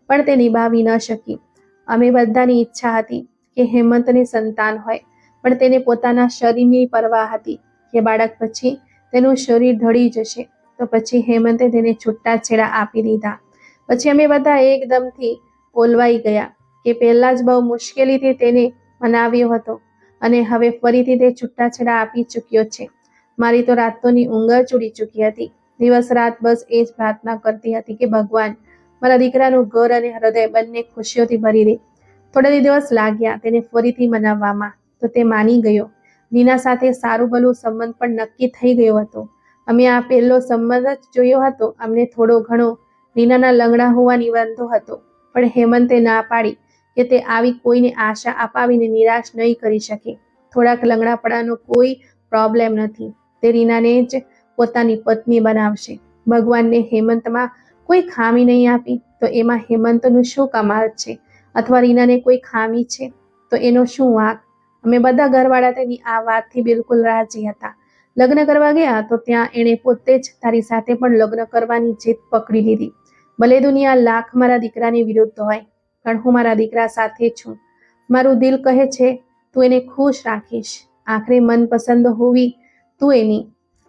[SPEAKER 1] પણ તે નિભાવી ન શકી. અમે બધાની ઈચ્છા હતી કે હેમંતને સંતાન હોય પણ તેને પોતાના શરીરની પરવા હતી કે બાળક પછી તેનું શરીર ઢળી જશે. તો પછી હેમંતે તેને છૂટાછેડા આપી દીધા. પછી અમે બધા એકદમથી ઓલવાઈ ગયા કે પહેલા જ બહુ મુશ્કેલીથી તેને મનાવ્યો હતો અને હવે ફરીથી તે છૂટાછેડા આપી ચૂક્યો છે. મારી તો રાતોની ઊંઘ જ ઉડી ચૂકી હતી. દિવસ રાત બસ એ જ પ્રાર્થના કરતી હતી કે ભગવાન મારા દીકરાનું ઘર અને હૃદય બંને ખુશીઓથી ભરી દે. થોડા દિવસ લાગ્યા તેને ફરીથી મનાવવામાં તો તે માની ગયો. નીના સાથે સારું ભલું સંબંધ પણ નક્કી થઈ ગયો હતો. અમે આ પહેલો સંબંધ જ જોયો હતો. અમને થોડો ઘણો નીનાના લંગડા હોવાની વાંધો હતો પણ હેમંતે ના પાડી કે તે આવી કોઈને આશા અપાવીને નિરાશ નહીં કરી શકે. થોડાક લંગડાપણાનો કોઈ પ્રોબ્લેમ નથી. તે રીનાને જ પોતાની પત્ની બનાવશે. ભગવાનને હેમંતમાં કોઈ ખામી નહીં આપી તો એમાં હેમંતનું શું કમાલ છે, અથવા રીનાને કોઈ ખામી છે તો એનો શું વાંક? અમે બધા ઘરવાળા તેની આ વાતથી બિલકુલ રાજી હતા. લગ્ન કરવા ગયા તો ત્યાં એણે પોતે જ તારી સાથે પણ લગ્ન કરવાની જીદ પકડી લીધી. ભલે દુનિયા લાખ મારા દીકરાની વિરુદ્ધ હોય પણ હું મારા દીકરા સાથે છું. મારું દિલ કહે છે તું એને ખુશ રાખીશ. આખરે મનપસંદ હોવી તું એની.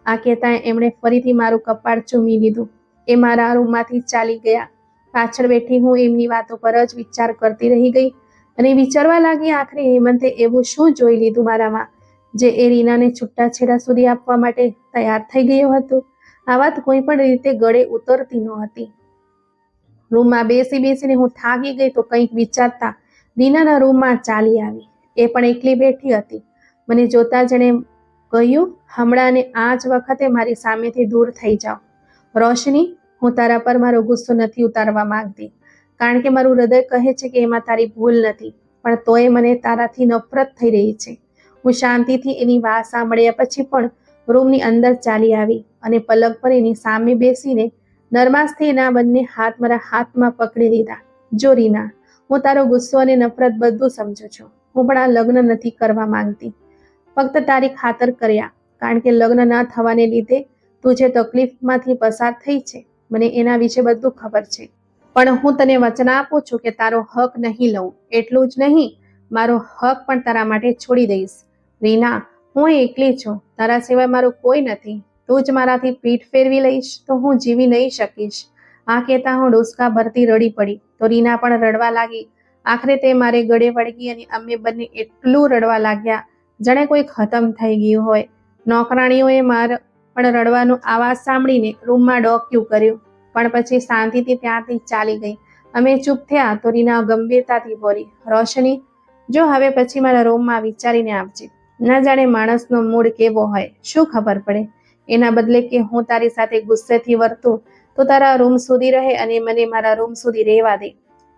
[SPEAKER 1] આ કહેતા એમણે ફરીથી મારું કપાળ ચૂમી લીધું. એ મારા રૂમમાંથી ચાલી ગયા. પાછળ બેઠી હું એમની વાતો પર જ વિચાર કરતી રહી ગઈ અને વિચારવા લાગી આખરે હેમંતે એવું શું જોઈ લીધું મારામાં જે એ રીનાને છૂટાછેડા સુધી આપવા માટે તૈયાર થઈ ગયો હતો. આ વાત કોઈ પણ રીતે ગળે ઉતરતી નહોતી. રૂમમાં બેસીને હું થાકી ગઈ તો કંઈક વિચારતા રીનાના રૂમમાં ચાલી આવી. એ પણ એકલી બેઠી હતી. મને જોતા જ એણે કહ્યું, હમણાં ને આ જ વખતે મારી સામેથી દૂર થઈ જાઓ. રોશની, હું તારા પર મારો ગુસ્સો નથી ઉતારવા માંગતી કારણ કે મારું હૃદય કહે છે કે એમાં તારી ભૂલ નથી, પણ તોય મને તારાથી નફરત થઈ રહી છે. હું શાંતિથી એની વાત સાંભળ્યા પછી પણ રૂમની અંદર ચાલી આવી અને પલંગ પર એની સામે બેસીને નરમાશથી એના બંને હાથ મારા હાથમાં પકડી લીધા. જો રીના, હું તારો ગુસ્સો અને નફરત બધું સમજુ છું. હું પણ આ લગ્ન નથી કરવા માંગતી. ફક્ત તારી ખાતર કર્યા, કારણ કે લગ્ન ના થવાને લીધે તું જે તકલીફમાંથી પસાર થઈ છે મને એના વિશે બધું ખબર છે. પણ હું તને વચન આપું છું કે તારો હક નહીં લઉં. એટલું જ નહીં, મારો હક પણ તારા માટે છોડી દઈશ. રીના, હું એકલી છું, તારા સિવાય મારું કોઈ નથી. તું જ મારાથી પીઠ ફેરવી લઈશ તો હું જીવી નહીં શકીશ. આ કહેતા હું ડોસકા ભરતી રડી પડી તો રીના પણ રડવા લાગી. આખરે તે મારે ગળે વળગી અને અમે બંને એટલું રડવા લાગ્યા જાણે કોઈ ખતમ થઈ ગયું હોય. નોકરાણીઓએ માર પણ રડવાનો આવાજ સાંભળીને રૂમમાં ડોક્યું કર્યું, પણ પછી શાંતિથી ત્યાંથી ચાલી ગઈ. અમે ચૂપ થયા તો રીના ગંભીરતાથી બોલી, રોશની, જો હવે પછી મારા રૂમમાં વિચારીને આવજે. ના જાણે માણસનો મૂડ કેવો હોય, શું ખબર પડે. એના બદલે કે હું તારી સાથે ગુસ્સેથી વર્તું તો તારા રૂમ સુધી રહે અને મને મારા રૂમ સુધી રહેવા દે.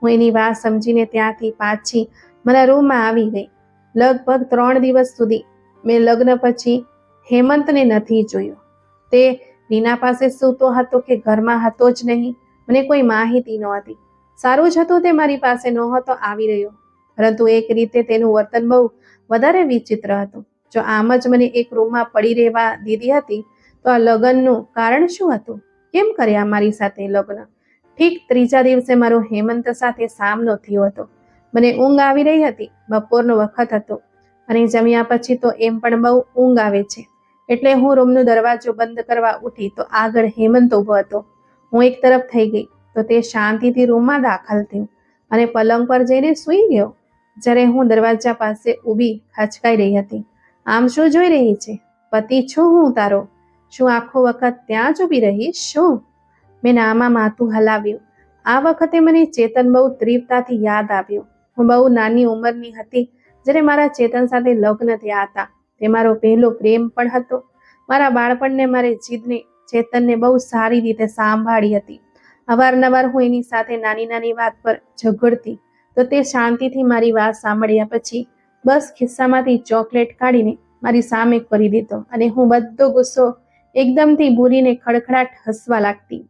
[SPEAKER 1] હું એની વાત સમજીને ત્યાંથી પાછી મારા રૂમમાં આવી ગઈ. લગભગ 3 દિવસ સુધી મેં લગ્ન પછી હેમંતને નથી જોયો. તે રીના પાસે સૂતો હતો કે ઘરમાં હતો જ નહીં, મને કોઈ માહિતી નહોતી. સારું જ હતું તે મારી પાસે નહોતો આવી રહ્યો, પરંતુ એક રીતે તેનું વર્તન બહુ વધારે વિચિત્ર હતું. જો આમ જ મને એક રૂમમાં પડી રહેવા દીધી હતી તો આ લગ્નનું કારણ શું હતું? કેમ કર્યા મારી સાથે લગ્ન? ઠીક 3જા દિવસે મારો હેમંત સાથે સામનો થયો હતો. મને ઊંઘ આવી રહી હતી. બપોરનો વખત હતો અને જમ્યા પછી તો એમ પણ બહુ ઊંઘ આવે છે. એટલે હું રૂમનો દરવાજો બંધ કરવા ઉઠી તો આગળ હેમંત ઊભો હતો. હું એક તરફ થઈ ગઈ તો તે શાંતિથી રૂમમાં દાખલ થયો અને પલંગ પર જઈને સૂઈ ગયો. જ્યારે હું દરવાજા પાસે ઊભી ખચકાઈ રહી હતી. આમ શું જોઈ રહી છે? પતિ છું હું તારો. શું આખો વખત ત્યાં જ ઊભી રહીશ? શું? મેં નામાં માથું હલાવ્યું. આ વખતે મને ચેતન બહુ તીવ્રતાથી યાદ આવ્યું. હું બહુ નાની ઉંમરની હતી જ્યારે મારા ચેતન સાથે લગ્ન થયા હતા. તે મારો પહેલો પ્રેમ પણ હતો. મારા બાળપણને મારી જીદને ચેતનને બહુ સારી રીતે સાંભળી હતી. અવારનવાર હું એની સાથે નાની નાની વાત પર ઝઘડતી તો તે શાંતિથી મારી વાત સાંભળ્યા પછી બસ ખિસ્સામાંથી ચોકલેટ કાઢીને મારી સામે કરી દીધો અને હું બધો ગુસ્સો એકદમથી ભૂલીને ખડખડાટ હસવા લાગતી.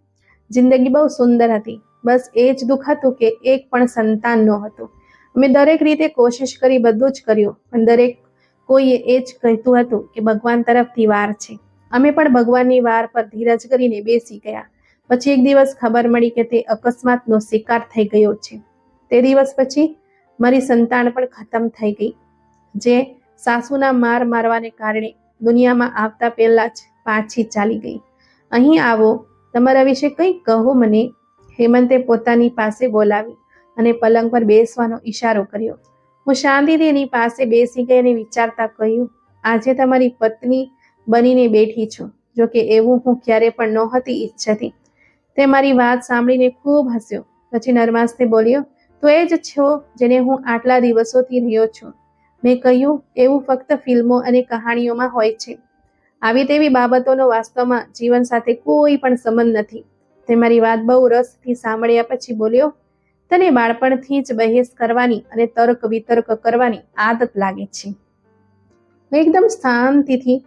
[SPEAKER 1] જિંદગી બહુ સુંદર હતી. બસ એ જ દુઃખ હતું કે એક પણ સંતાન નહોતું. અમે દરેક રીતે કોશિશ કરી, બધું જ કર્યું, પણ દરેક કોઈએ એ જ કહેતું હતું કે ભગવાન તરફથી વાર છે. અમે પણ ભગવાનની વાર પર ધીરજ કરીને બેસી ગયા. પછી એક દિવસ ખબર મળી કે તે અકસ્માતનો શિકાર થઈ ગયો છે. તે દિવસ પછી મારી સંતાન પણ ખતમ થઈ ગઈ, જે સાસુના મારવાને કારણે દુનિયામાં આવતા પહેલા જ પાછી ચાલી ગઈ. અહીં આવો, તમારા વિશે કંઈક કહો મને. હેમંતે પોતાની પાસે બોલાવી અને પલંગ પર બેસવાનો ઈશારો કર્યો. હું શાંતિથી એની પાસે બેસી ગઈ અને વિચારતા કહ્યું, આજે તમારી પત્ની બનીને બેઠી છું. જોકે એવું હું ક્યારે પણ નહોતી ઈચ્છતી. તે મારી વાત સાંભળીને ખૂબ હસ્યો. પછી નરમાશથી બોલ્યો, તો એ જ છો જેને હું આટલા દિવસોથી રહ્યો છું. મેં કહ્યું, એવું ફક્ત ફિલ્મો અને કહાણીઓમાં હોય છે. આવી તેવી બાબતોનો વાસ્તવમાં જીવન સાથે કોઈ પણ સંબંધ નથી. તે મારી વાત બહુ રસથી સાંભળ્યા પછી બોલ્યો, તને બાળપણથી જ બહેસ કરવાની અને તર્ક વિતર્ક કરવાની આદત લાગે છે. હું એકદમ શાંતિથી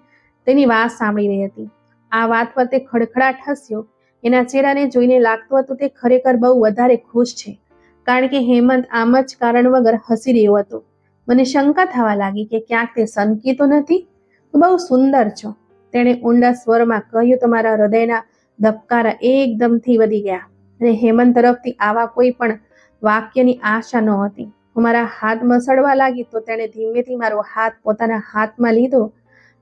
[SPEAKER 1] તેની વાત સાંભળી રહી હતી. આ વાત પર તે ખડખડાટ હસ્યો. એના ચહેરાને જોઈને લાગતું હતું તે ખરેખર બહુ વધારે ખુશ છે, કારણ કે હેમંત આમ જ કારણ વગર હસી રહ્યો હતો. મને શંકા થવા લાગી કે ક્યાંક તે સનકી તો નથી. તું બહુ સુંદર છો, તેણે ઊંડા સ્વરમાં કહ્યું તો મારા હૃદયના ધબકારા એકદમથી વધી ગયા અને હેમંત તરફથી આવા કોઈ પણ વાક્યની આશા નહોતી. હું મારા હાથ મસળવા લાગી તો તેણે ધીમેથી મારો હાથ પોતાના હાથમાં લીધો.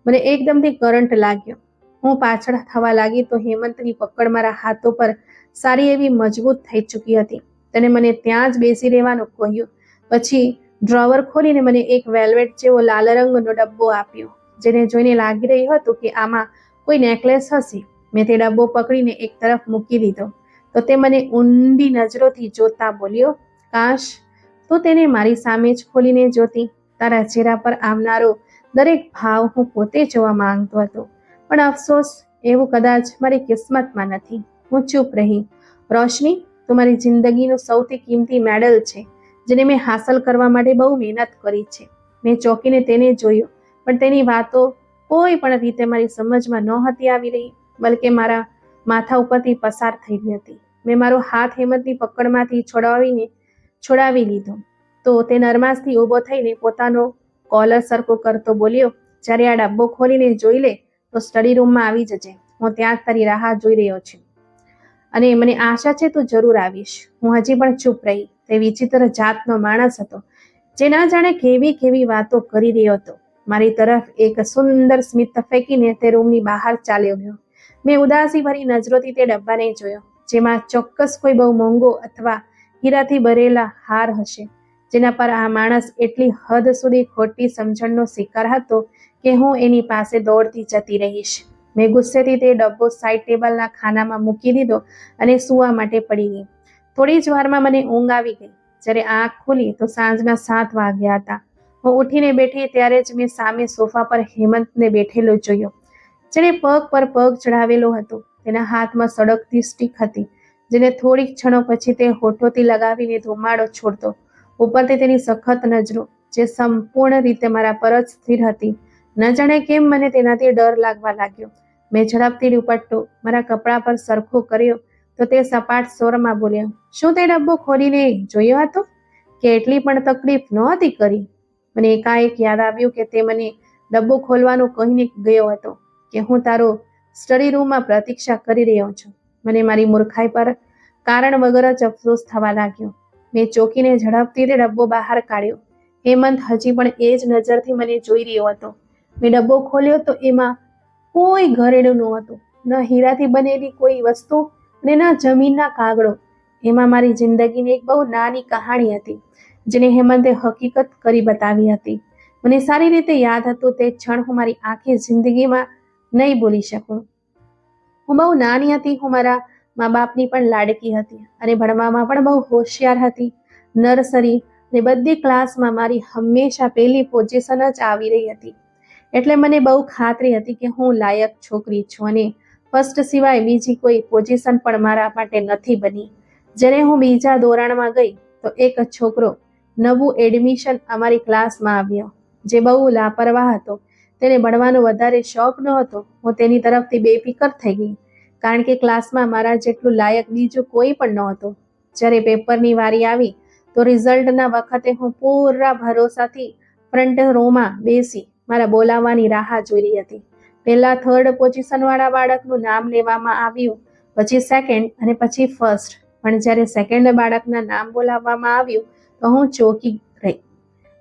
[SPEAKER 1] મને એકદમથી કરંટ લાગ્યો. હું પાછળ થવા લાગી તો હેમંતની પકડ મારા હાથો પર સારી એવી મજબૂત થઈ ચૂકી હતી. તેને મને ત્યાં જ બેસી રહેવાનું કહ્યું. પછી ડ્રોવર ખોલીને મને એક વેલ્વેટ જેવો લાલ રંગનો ડબ્બો આપ્યો, જેને જોઈને લાગી રહ્યું હતું કે આમાં કોઈ નેકલેસ હશે. મેં તે ડબ્બો પકડીને એક તરફ મૂકી દીધો તો તે મને ઊંડી નજરોથી જોતા બોલ્યો, કાશ તું તેને મારી સામે જ ખોલીને જોતી. તારા ચહેરા પર આવનારો દરેક ભાવ હું પોતે જોવા માંગતો હતો, પણ અફસોસ એવું કદાચ મારી કિસ્મતમાં નથી. હું ચૂપ રહી. રોશની, તું મારી જિંદગીનું સૌથી કિંમતી મેડલ છે, જેને મેં હાંસલ કરવા માટે બહુ મહેનત કરી છે. મેં ચોંકીને તેને જોયો, પણ તેની વાતો કોઈ પણ રીતે મારી સમજમાં નહોતી આવી રહી, બલકે મારા માથા ઉપરથી પસાર થઈ રહી હતી. મેં મારો હાથ હેમંતની પકડમાંથી છોડાવી લીધો તો તે નરમાશથી ઊભો થઈને પોતાનો કોલર સરખો કરતો બોલ્યો, જ્યારે આ ડબ્બો ખોલીને જોઈ લે તો સ્ટડી રૂમમાં આવી જજે. હું ત્યાં તારી રાહ જોઈ રહ્યો છું. અને મને આશા છે તું જરૂર આવીશ. હું હજી પણ ચૂપ રહી. તે વિચિત્ર જાતનો માણસ હતો જે ના જાણે કેવી કેવી વાતો કરી રહ્યો હતો. મારી તરફ એક સુંદર સ્મિત ફેંકીને તે રૂમની બહાર ચાલ્યો ગયો. મેં ઉદાસી ભરી નજરોથી તે ડબ્બાને જોયો, જેમાં ચોક્કસ કોઈ બહુ મોંઘો અથવા હીરાથી ભરેલા હાર હશે, જેના પર આ માણસ એટલી હદ સુધી ખોટી સમજણનો શિકાર હતો કે હું એની પાસે દોડતી જતી રહીશ. મેં ગુસ્સેથી તે ડબ્બો સાઈડ ટેબલના ખાનામાં મૂકી દીધો અને સૂવા માટે પડી ગઈ. થોડી જ વારમાં મને ઊંઘ આવી ગઈ. જ્યારે આંખ ખુલી તો સાંજના 7 વાગ્યા હતા. હું ઉઠીને બેઠી ત્યારે જ મેં સામે સોફા પર હેમંતને બેઠેલો જોયો. જેણે પગ પર પગ ચડાવેલો હતો. તેના હાથમાં સળગતી સ્ટીક હતી, જેને થોડીક ક્ષણો પછી તે હોઠોથી લગાવીને ધુમાડો છોડતો. ઉપરથી તેની સખત નજરો, જે સંપૂર્ણ રીતે મારા પર જ સ્થિર હતી. ન જાણે કેમ મને તેનાથી ડર લાગવા લાગ્યો. મેં ઝડપથી દુપટ્ટો મારા કપડા પર સરખો કર્યો તો તે સપાટ સ્વરમાં બોલ્યો, શું તે ડબ્બો ખોલીને જોયો હતો કે એટલી પણ તકલીફ નહોતી કરી? મને એકાએક યાદ આવ્યું કે તે મને ડબ્બો ખોલવાનું કહીને ગયો હતો કે હું તારો સ્ટડી રૂમમાં પ્રતીક્ષા કરી રહ્યો છું. મને મારી મૂર્ખાઈ પર કારણ વગર જ અફસોસ થવા લાગ્યો. મેં ચોકીને ઝડપથી તે ડબ્બો બહાર કાઢ્યો. હેમંત હજી પણ એ જ નજરથી મને જોઈ રહ્યો હતો. મેં ડબ્બો ખોલ્યો તો એમાં કોઈ ઘરેણું નહોતું, ન હીરાથી બનેલી કોઈ વસ્તુ અને ન જમીનના કાગળો. એમાં મારી જિંદગીની એક બહુ નાની કહાણી હતી, જેને હેમંતે હકીકત કરી બતાવી હતી. મને સારી રીતે યાદ હતું તે ક્ષણ હું મારી આખી જિંદગીમાં નહીં ભૂલી શકું. હું બહુ નાની હતી. હું મારા મા બાપની પણ લાડકી હતી અને ભણવામાં પણ બહુ હોશિયાર હતી. નર્સરી અને બધી ક્લાસમાં મારી હંમેશા પહેલી પોઝિશન જ આવી રહી હતી. એટલે મને બહુ ખાતરી હતી કે હું લાયક છોકરી છું અને ફર્સ્ટ સિવાય બીજી કોઈ પોઝિશન પણ મારા માટે નથી બની. જ્યારે હું બીજા ધોરણમાં ગઈ તો એક છોકરો નવું એડમિશન અમારી ક્લાસમાં આવ્યો, જે બહુ લાપરવાહ હતો. તેને ભણવાનો વધારે શોખ નહોતો. હું તેની તરફથી બેફિકર થઈ ગઈ, કારણ કે ક્લાસમાં મારા જેટલું લાયક બીજું કોઈ પણ નહોતું. જ્યારે પેપરની વારી આવી તો રિઝલ્ટના વખતે હું પૂરા ભરોસાથી ફ્રન્ટ રોમાં બેસી મારા બોલાવવાની રાહ જોઈ રહી હતી. પહેલા 3rd પોઝિશનવાળા બાળકનું નામ લેવામાં આવ્યું, પછી 2nd અને પછી 1st. પણ જ્યારે 2nd બાળકના નામ બોલાવવામાં આવ્યું તો હું ચોંકી રહી.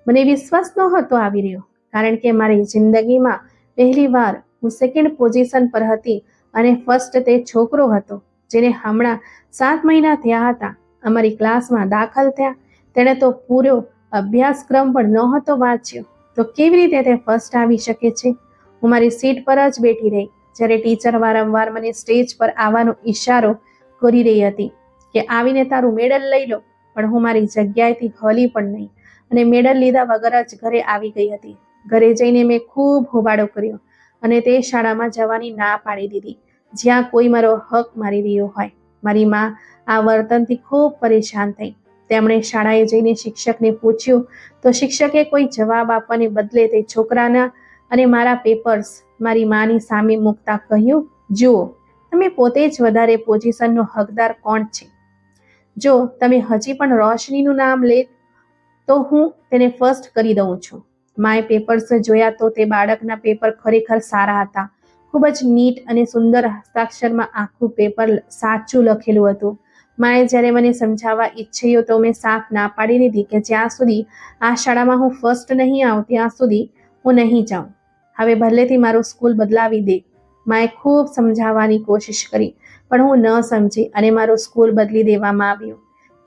[SPEAKER 1] મને વિશ્વાસ નહોતો આવી રહ્યો, કારણ કે મારી જિંદગીમાં પહેલીવાર હું 2nd પોઝિશન પર હતી અને 1st તે છોકરો હતો જેને હમણાં 7 મહિના થયા હતા અમારી ક્લાસમાં દાખલ થયા. તેણે તો પૂરો અભ્યાસક્રમ પણ નહોતો વાંચ્યો, તો કેવી રીતે તે ફર્સ્ટ આવી શકે છે? હું મારી સીટ પર જ બેઠી રહી, જ્યારે ટીચર વારંવાર મને સ્ટેજ પર આવવાનો ઈશારો કરી રહી હતી કે આવીને તારું મેડલ લઈ લો. પણ હું મારી જગ્યાએથી હલી પણ નહીં અને મેડલ લીધા વગર જ ઘરે આવી ગઈ હતી. ઘરે જઈને મેં ખૂબ હોબાળો કર્યો અને તે શાળામાં જવાની ના પાડી દીધી જ્યાં કોઈ મારો હક મારી રહ્યો હોય. મારી માં આ વર્તનથી ખૂબ પરેશાન થઈ. તેમણે શાળાએ જઈને શિક્ષકને પૂછ્યું તો શિક્ષકે કોઈ જવાબ આપવાને બદલે તે છોકરાના અને મારા પેપર્સ મારી માની સામે મૂકતા કહ્યું, જુઓ, તમે પોતે જ વધારે પોઝિશનનો હકદાર કોણ છે. જો તમે હજી પણ રોશનીનું નામ લે તો હું તેને ફર્સ્ટ કરી દઉં છું. માએ પેપર્સ જોયા તો તે બાળકના પેપર ખરેખર સારા હતા. ખૂબ જ નીટ અને સુંદર હસ્તાક્ષરમાં આખું પેપર સાચું લખેલું હતું. માએ જ્યારે મને સમજાવવા ઈચ્છ્યો તો મેં સાફ ના પાડી દીધી કે જ્યાં સુધી આ શાળામાં હું ફર્સ્ટ નહીં આવું ત્યાં સુધી હું નહીં જાઉં. હવે ભલેથી મારું સ્કૂલ બદલાવી દે. માએ ખૂબ સમજાવવાની કોશિશ કરી, પણ હું ન સમજી અને મારું સ્કૂલ બદલી દેવામાં આવ્યું.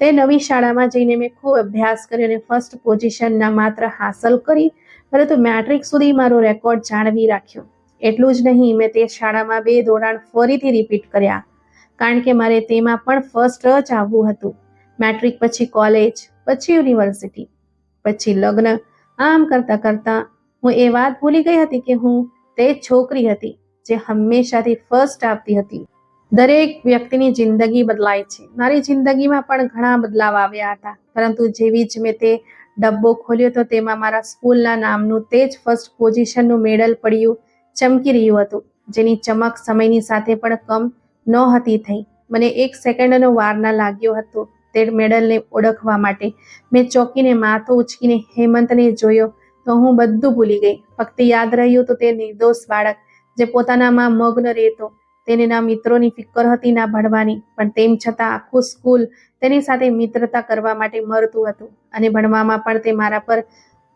[SPEAKER 1] તે નવી શાળામાં જઈને મેં ખૂબ અભ્યાસ કર્યો અને ફર્સ્ટ પોઝિશન ના માત્ર હાંસલ કરી, પરંતુ મેટ્રિક સુધી મારો રેકોર્ડ જાળવી રાખ્યો. એટલું જ નહીં, મેં તે શાળામાં 2 ધોરણ ફરીથી રિપીટ કર્યા, કારણ કે મારે તેમાં પણ ફર્સ્ટ જ આવવું હતું. મેટ્રિક પછી કોલેજ, પછી યુનિવર્સિટી, પછી લગ્ન. આમ કરતાં કરતાં હું એ વાત ભૂલી ગઈ હતી કે હું તે છોકરી હતી જે હંમેશાથી ફર્સ્ટ આવતી હતી. દરેક વ્યક્તિની જિંદગી બદલાય છે. મારી જિંદગીમાં પણ ઘણા બદલાવ આવ્યા હતા, પરંતુ જેવી જ મેં તે ડબ્બો ખોલ્યો તો તેમાં મારા સ્કૂલના નામનું તે જ ફર્સ્ટ પોઝિશનનું મેડલ પડ્યું ચમકી રહ્યું હતું, જેની ચમક સમયની સાથે પણ કમ નહોતી થઈ. મને 1 સેકન્ડનો વાર ન લાગ્યો હતો તે મેડલને ઓળખવા માટે. મેં ચોંકીને માથું ઉચકીને હેમંતને જોયો તો હું બધું ભૂલી ગઈ. ફક્ત યાદ રહ્યું તો તે નિર્દોષ બાળક જે પોતાનામાં મગ્ન રહેતો. તેને ના મિત્રોની ફિકર હતી ના ભણવાની, પણ તેમ છતાં આખું સ્કૂલ તેની સાથે મિત્રતા કરવા માટે મરતું હતું અને ભણવામાં પણ તે મારા પર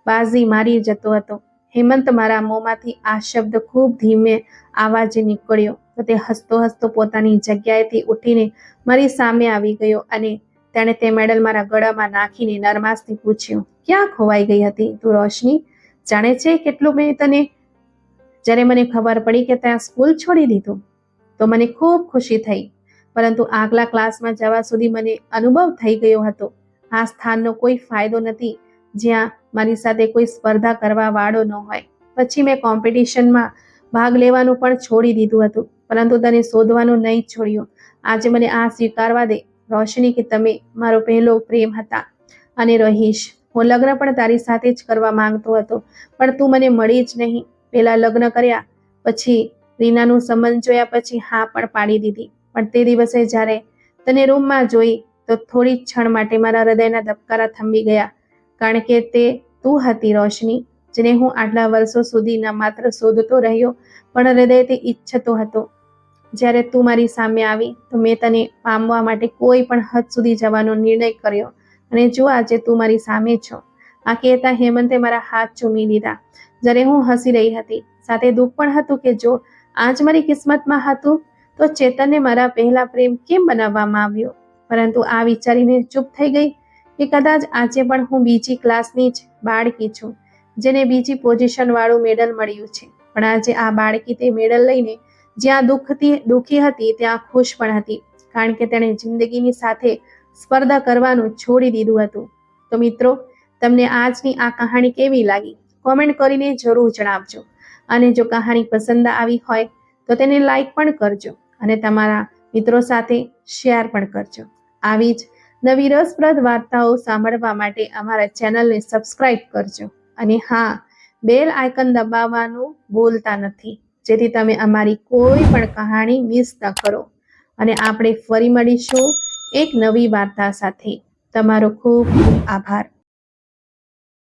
[SPEAKER 1] બાજી મારી જતો હતો. હેમંત મારા મોંમાંથી આ શબ્દ ખૂબ ધીમે આવાજે નીકળ્યો તો તે હસતો હસતો પોતાની જગ્યાએથી ઉઠીને મારી સામે આવી ગયો અને તેણે તે મેડલ મારા ગળામાં નાખીને નરમાશથી પૂછ્યું, ક્યાં ખોવાઈ ગઈ હતી તું રોશની? જાણે છે કેટલું મેં તને જ્યારે મને ખબર પડી કે ત્યાં સ્કૂલ છોડી દીધું તો મને ખૂબ ખુશી થઈ, પરંતુ આગલા ક્લાસમાં જવા સુધી મને અનુભવ થઈ ગયો હતો આ સ્થાનનો કોઈ ફાયદો નથી જ્યાં મારી સાથે કોઈ સ્પર્ધા કરવા વાળો ન હોય. પછી મેં કોમ્પિટિશનમાં ભાગ લેવાનું પણ છોડી દીધું હતું, પરંતુ તને શોધવાનું નહીં છોડ્યું. આજે મને આ સ્વીકારવા દે રોશની કે તમે મારો પહેલો પ્રેમ હતા અને રહીશ. હું લગ્ન પણ તારી સાથે જ કરવા માંગતો હતો, પણ તું મને મળી જ નહીં. પહેલા લગ્ન કર્યા, પછી રીનાનું સંબંધ જોયા, પછી હા પણ પાડી દીધી. પણ તે દિવસે જ્યારે તને રૂમમાં જોઈ તો થોડી ક્ષણ માટે મારા હૃદયના ધબકારા થંભી ગયા, કારણ કે તે તું હતી રોશની, જેને હું આટલા વર્ષો સુધી ન માત્ર શોધતો રહ્યો પણ હૃદયથી ઈચ્છતો હતો. જ્યારે તું મારી સામે આવી તો મેં તને પામવા માટે કોઈ પણ હદ સુધી જવાનો નિર્ણય કર્યો અને જો આજે તું મારી સામે છો. આ કહેતા હેમંતે મારા હાથ ચૂમી લીધા જ્યારે હું હસી રહી હતી. સાથે દુઃખ પણ હતું કે જો આજ મારી કિસ્મતમાં હતું તો ચેતનને મારા પહેલા પ્રેમ કેમ બનાવવામાં આવ્યો. પરંતુ આ વિચારીને ચૂપ થઈ ગઈ કે કદાચ આજે પણ હું બીજી ક્લાસની જ બાળકી છું જેને બીજી પોઝિશન વાળું મેડલ મળ્યું છે. પણ આજે આ બાળકી તે મેડલ લઈને જ્યાં દુઃખી હતી ત્યાં ખુશ પણ હતી, કારણ કે તેણે જિંદગીની સાથે સ્પર્ધા કરવાનું છોડી દીધું હતું. તો મિત્રો, તમને આજની આ કહાણી કેવી લાગી કોમેન્ટ કરીને જરૂર જણાવજો અને જો કહાણી પસંદ આવી હોય તો તેને લાઈક પણ કરજો અને તમારા મિત્રો સાથે શેર પણ કરજો. આવી જ નવી રસપ્રદ વાર્તાઓ સાંભળવા માટે અમારા ચેનલને સબસ્ક્રાઇબ કરજો અને હા, બેલ આઇકન દબાવવાનું ભૂલતા નથી જેથી તમે અમારી કોઈ પણ કહાણી મિસ ન કરો. અને આપણે ફરી મળીશું એક નવી વાર્તા સાથે. તમારો ખૂબ ખૂબ આભાર.